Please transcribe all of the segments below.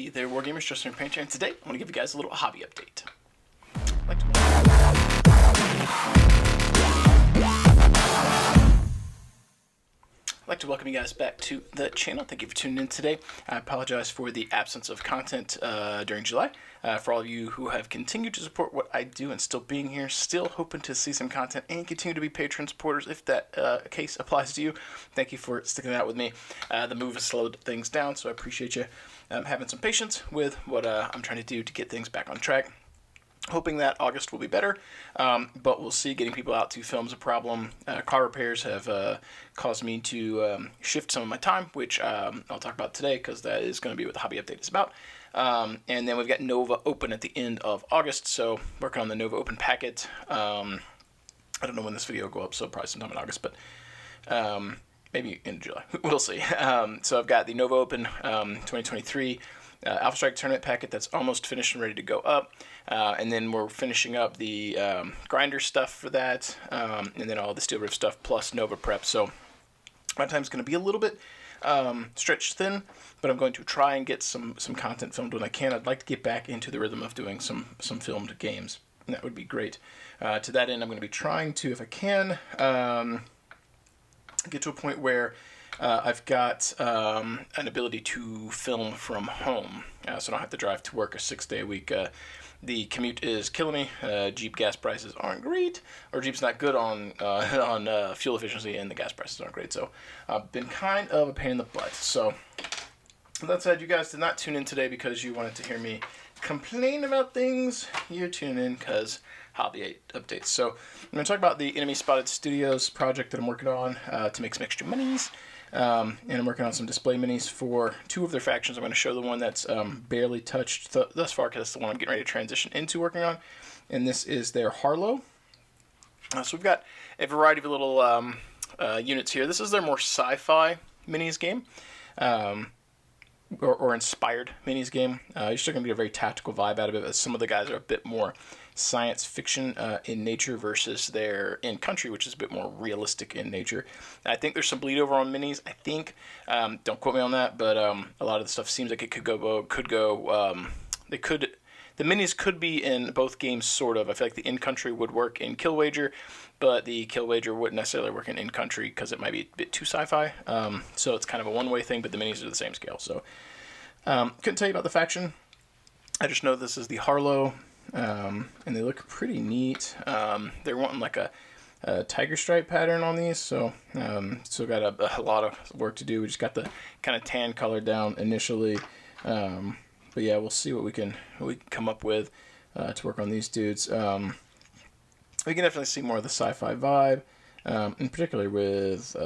Hey there, Wargamers, Justin Paint here, and today I want to give you guys a little hobby update. I'd like to welcome you guys back to the channel. Thank you for tuning in today. I apologize for the absence of content during July. For all of you who have continued to support what I do and still being here, still hoping to see some content and continue to be Patreon supporters if that case applies to you, thank you for sticking it out with me. The move has slowed things down, so I appreciate you having some patience with what I'm trying to do to get things back on track. Hoping that August will be better, but we'll see. Getting people out to film is a problem. Car repairs have caused me to shift some of my time, which I'll talk about today because that is going to be what the hobby update is about. And then we've got Nova Open at the end of August, so working on the Nova Open packet. I don't know when this video will go up, so probably sometime in August, but maybe in July. We'll see. So I've got the Nova Open 2023 Alpha Strike Tournament packet that's almost finished and ready to go up. And then we're finishing up the grinder stuff for that, and then all the Steel Rift stuff plus Nova Prep. So my time's going to be a little bit stretched thin, but I'm going to try and get some content filmed when I can. I'd like to get back into the rhythm of doing some filmed games, and that would be great. To that end, I'm going to be trying to, if I can, get to a point where I've got an ability to film from home, so I don't have to drive to work a 6-day a week. The commute is killing me. Jeep gas prices aren't great, or Jeep's not good on fuel efficiency, and the gas prices aren't great. So I've been kind of a pain in the butt. So that said, you guys did not tune in today because you wanted to hear me complain about things. You're tuning in because hobby updates. So I'm going to talk about the Enemy Spotted Studios project that I'm working on to make some extra monies. And I'm working on some display minis for 2 of their factions. I'm going to show the one that's barely touched thus far because that's the one I'm getting ready to transition into working on. And this is their Harlow. So we've got a variety of little units here. This is their more sci-fi minis game. Or inspired minis game. You're still going to get a very tactical vibe out of it, but some of the guys are a bit more science fiction in nature versus their in-country, which is a bit more realistic in nature. I think there's some bleed over on minis. I think, don't quote me on that, but a lot of the stuff seems like it the minis could be in both games, sort of. I feel like the in-country would work in Kill Wager, but the Kill Wager wouldn't necessarily work in country because it might be a bit too sci-fi. So it's kind of a one-way thing, but the minis are the same scale. So couldn't tell you about the faction. I just know this is the Harlow, and they look pretty neat. They're wanting like a tiger stripe pattern on these, so still got a lot of work to do. We just got the kind of tan color down initially. But yeah, we'll see what we can come up with to work on these dudes. We can definitely see more of the sci-fi vibe, in particular with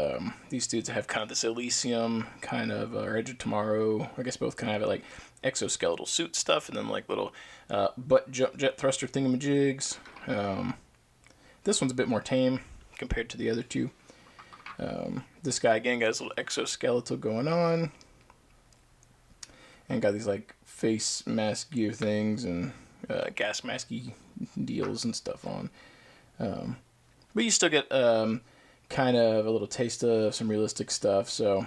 these dudes that have kind of this Elysium kind of, or Edge of Tomorrow. I guess both kind of have like exoskeletal suit stuff, and then like little butt jet thruster thingamajigs. This one's a bit more tame compared to the other 2. This guy again got his little exoskeletal going on, and got these like face mask gear things and gas masky deals and stuff on. But you still get kind of a little taste of some realistic stuff. So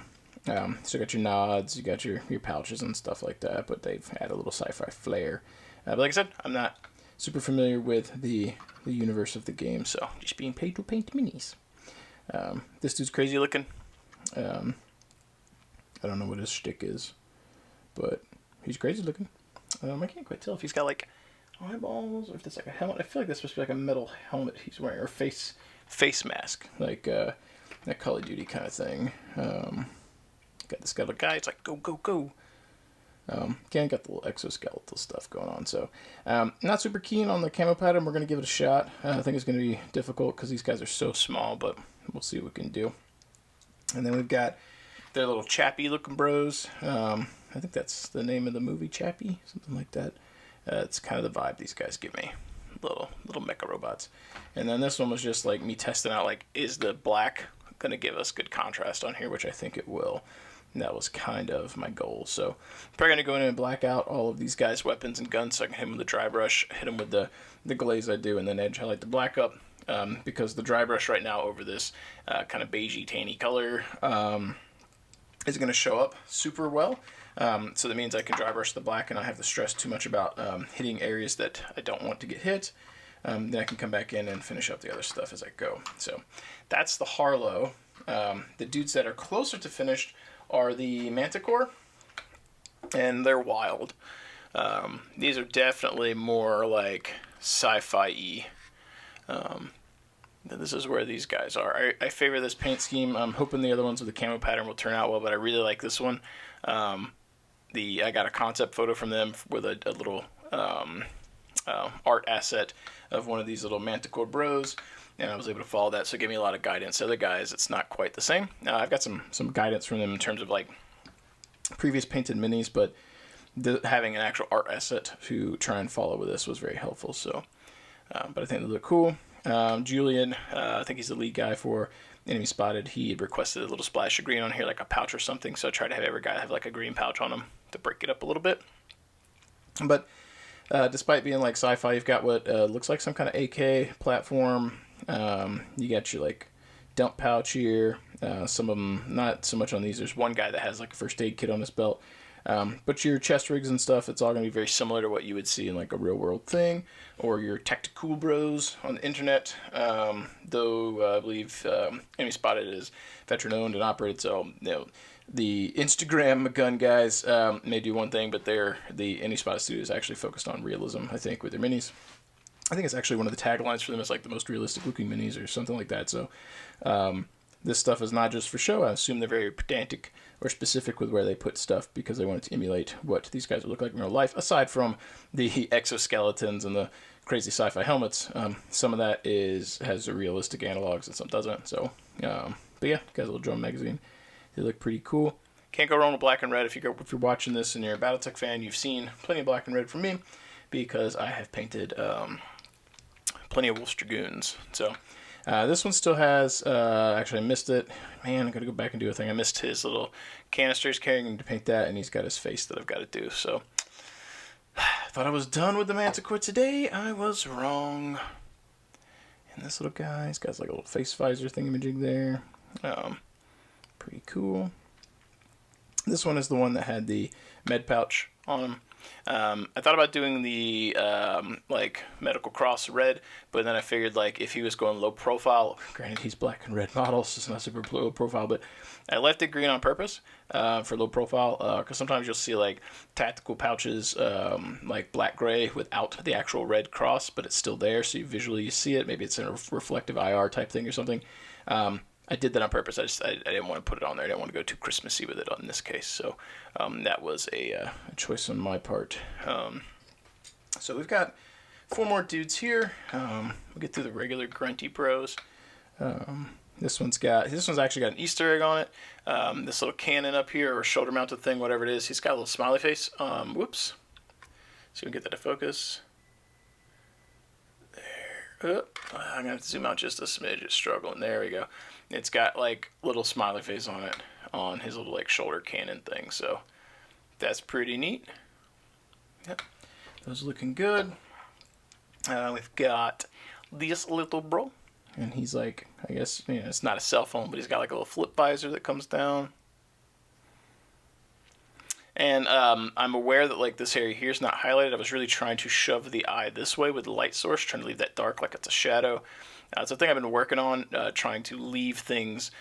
still got your nods, you got your pouches and stuff like that, but they've had a little sci-fi flair. But like I said, I'm not super familiar with the universe of the game, so just being paid to paint minis. This dude's crazy looking. I don't know what his shtick is, but he's crazy looking. I can't quite tell if he's got like eyeballs or if that's like a helmet. I feel like that's supposed to be like a metal helmet he's wearing, or face mask, like that Call of Duty kind of thing. Got this little guy. It's like go go go. Again, got the little exoskeletal stuff going on. So not super keen on the camo pattern. We're gonna give it a shot. I think it's gonna be difficult because these guys are so small, but we'll see what we can do. And then we've got their little Chappie looking bros. I think that's the name of the movie, Chappie, something like that. It's kind of the vibe these guys give me. Little mecha robots. And then this one was just like me testing out, like, is the black going to give us good contrast on here, which I think it will. And that was kind of my goal. So I'm probably going to go in and black out all of these guys' weapons and guns so I can hit them with the dry brush, hit them with the glaze I do, and then edge highlight the black up. Because the dry brush right now over this kind of beigey, tanny color is going to show up super well. So that means I can dry brush the black and not have to stress too much about hitting areas that I don't want to get hit. Then I can come back in and finish up the other stuff as I go. So that's the Harlow. The dudes that are closer to finished are the Manticore, and they're wild. These are definitely more like sci-fi-y. This is where these guys are. I favor this paint scheme. I'm hoping the other ones with the camo pattern will turn out well, but I really like this one. I got a concept photo from them with a little art asset of one of these little Manticore bros, and I was able to follow that, so it gave me a lot of guidance. The other guys, it's not quite the same. I've got some guidance from them in terms of like previous painted minis, but having an actual art asset to try and follow with this was very helpful. So, but I think they look cool. Julian, I think he's the lead guy for Enemy Spotted. He had requested a little splash of green on here, like a pouch or something, so I tried to have every guy have like a green pouch on him to break it up a little bit. But despite being like sci-fi, you've got what looks like some kind of AK platform. You got your like dump pouch here. Some of them not so much on these. There's one guy that has like a first aid kit on his belt. But your chest rigs and stuff, it's all going to be very similar to what you would see in like a real world thing, or your tactical bros on the internet. Though I believe Enemy Spotted is veteran owned and operated, so the Instagram gun guys may do one thing, but the Enemy Spotted studio is actually focused on realism, I think, with their minis. I think it's actually one of the taglines for them is like the most realistic looking minis or something like that. So this stuff is not just for show. I assume they're very pedantic or specific with where they put stuff because they wanted to emulate what these guys would look like in real life, aside from the exoskeletons and the crazy sci-fi helmets. Some of that has a realistic analogs and some doesn't. So, but yeah, got a little drum magazine. They look pretty cool. Can't go wrong with black and red. If you're watching this and you're a Battletech fan, you've seen plenty of black and red from me because I have painted plenty of Wolf's Dragoons. So this one still has, actually I missed it. Man, I gotta go back and do a thing. I missed his little canisters carrying him to paint that, and he's got his face that I've got to do. So I thought I was done with the Manticore today. I was wrong. And this little guy, he's got like a little face visor thingamajig there. Pretty cool. This one is the one that had the med pouch on him. I thought about doing the like medical cross red, but then I figured like if he was going low profile, granted he's black and red models, so it's not super low profile, but I left it green on purpose for low profile because sometimes you'll see like tactical pouches like black gray without the actual red cross, but it's still there, so you see it. Maybe it's in a reflective IR type thing or something. I did that on purpose. I didn't want to put it on there. I didn't want to go too Christmassy with it in this case. So that was a choice on my part. So we've got 4 more dudes here. We'll get through the regular grunty pros. This one's actually got an Easter egg on it. This little cannon up here, or shoulder mounted thing, whatever it is. He's got a little smiley face. Whoops. So we can get that to focus. There. I'm gonna have to zoom out just a smidge. It's struggling. There we go. It's got like little smiley face on it on his little like shoulder cannon thing. So that's pretty neat. Yep, those looking good. We've got this little bro, and he's like, I guess it's not a cell phone, but he's got like a little flip visor that comes down. And I'm aware that like this area here is not highlighted. I was really trying to shove the eye this way with the light source, trying to leave that dark like it's a shadow. It's a thing I've been working on, trying to leave things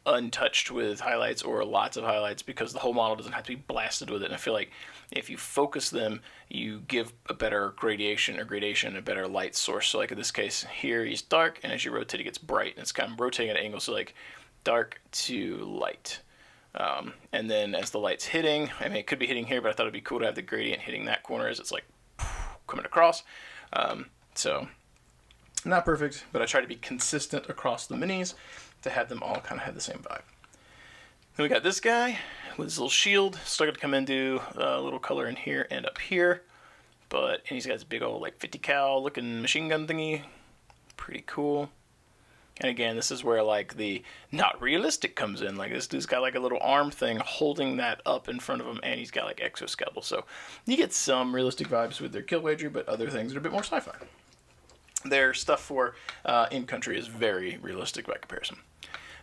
untouched with highlights or lots of highlights because the whole model doesn't have to be blasted with it. And I feel like if you focus them, you give a better gradation, a better light source. So like in this case here, he's dark, and as you rotate, it gets bright. And it's kind of rotating at an angle, so like dark to light. And then as the light's hitting, I mean, it could be hitting here, but I thought it'd be cool to have the gradient hitting that corner as it's like coming across. So not perfect, but I try to be consistent across the minis to have them all kind of have the same vibe. Then we got this guy with his little shield. Still got to come in and do a little color in here and up here. And he's got this big old like 50 cal looking machine gun thingy. Pretty cool. And again, this is where like the not realistic comes in. Like this dude's got like a little arm thing holding that up in front of him, and he's got like exoskeletal. So you get some realistic vibes with their kill wager, but other things are a bit more sci-fi. Their stuff for in-country is very realistic by comparison.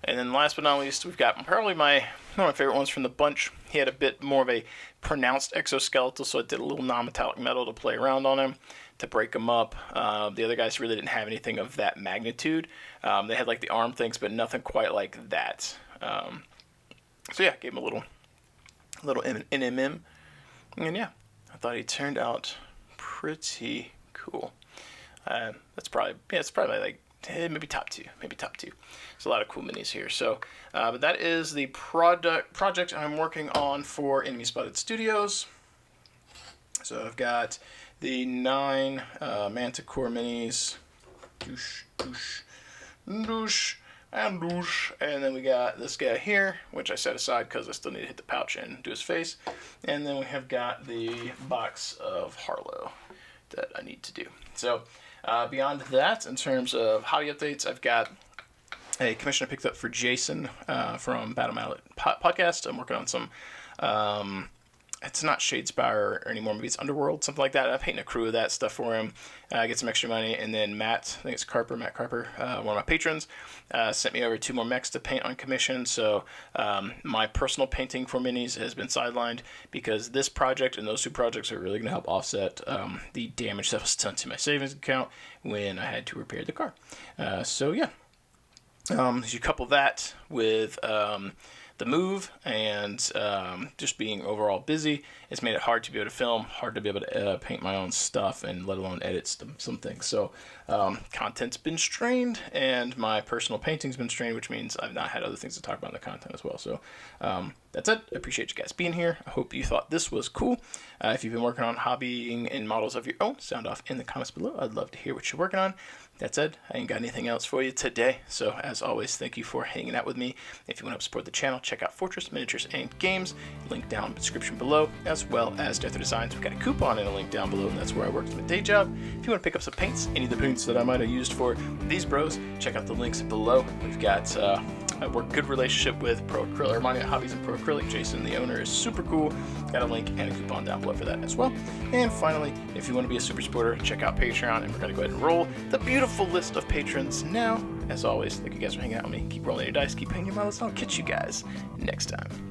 And then last but not least, we've got probably one of my favorite ones from the bunch. He had a bit more of a pronounced exoskeletal, so I did a little non-metallic metal to play around on him, to break him up. The other guys really didn't have anything of that magnitude. They had like the arm things, but nothing quite like that. So yeah, gave him a little NMM. And yeah, I thought he turned out pretty cool. It's probably like maybe top two. There's a lot of cool minis here. So, but that is the project I'm working on for Enemy Spotted Studios. So I've got the 9 Manticore minis, douche, and then we got this guy here, which I set aside because I still need to hit the pouch and do his face, and then we have got the box of Harlow that I need to do. So beyond that, in terms of hobby updates, I've got a commission I picked up for Jason from Battletech podcast. I'm working on some, it's not Shadespire anymore, maybe it's Underworld, something like that. I'm painting a crew of that stuff for him, get some extra money, and then Matt, I think it's Matt Carper, one of my patrons, sent me over 2 more mechs to paint on commission. So my personal painting for minis has been sidelined because this project and those 2 projects are really going to help offset the damage that was done to my savings account when I had to repair the car. So yeah, you couple that with the move and just being overall busy, it's made it hard to be able to film, hard to be able to paint my own stuff, and let alone edit some things. So content's been strained, and my personal painting's been strained, which means I've not had other things to talk about in the content as well. So that's it. I appreciate you guys being here. I hope you thought this was cool. If you've been working on hobbying in models of your own, sound off in the comments below. I'd love to hear what you're working on. That said, I ain't got anything else for you today. So as always, thank you for hanging out with me. If you want to help support the channel, check out Fortress Miniatures and Games. Link down in the description below, as well as Death or Designs. We've got a coupon and a link down below, and that's where I worked my day job. If you want to pick up some paints, any of the paints that I might have used for these bros, check out the links below. We've got I work good relationship with Pro Acrylic, Armani Hobbies and Pro Acrylic. Jason, the owner, is super cool. Got a link and a coupon down below for that as well. And finally, if you want to be a super supporter, check out Patreon, and we're going to go ahead and roll the beautiful list of patrons now. As always, thank you guys for hanging out with me. Keep rolling your dice, keep hanging your models, and I'll catch you guys next time.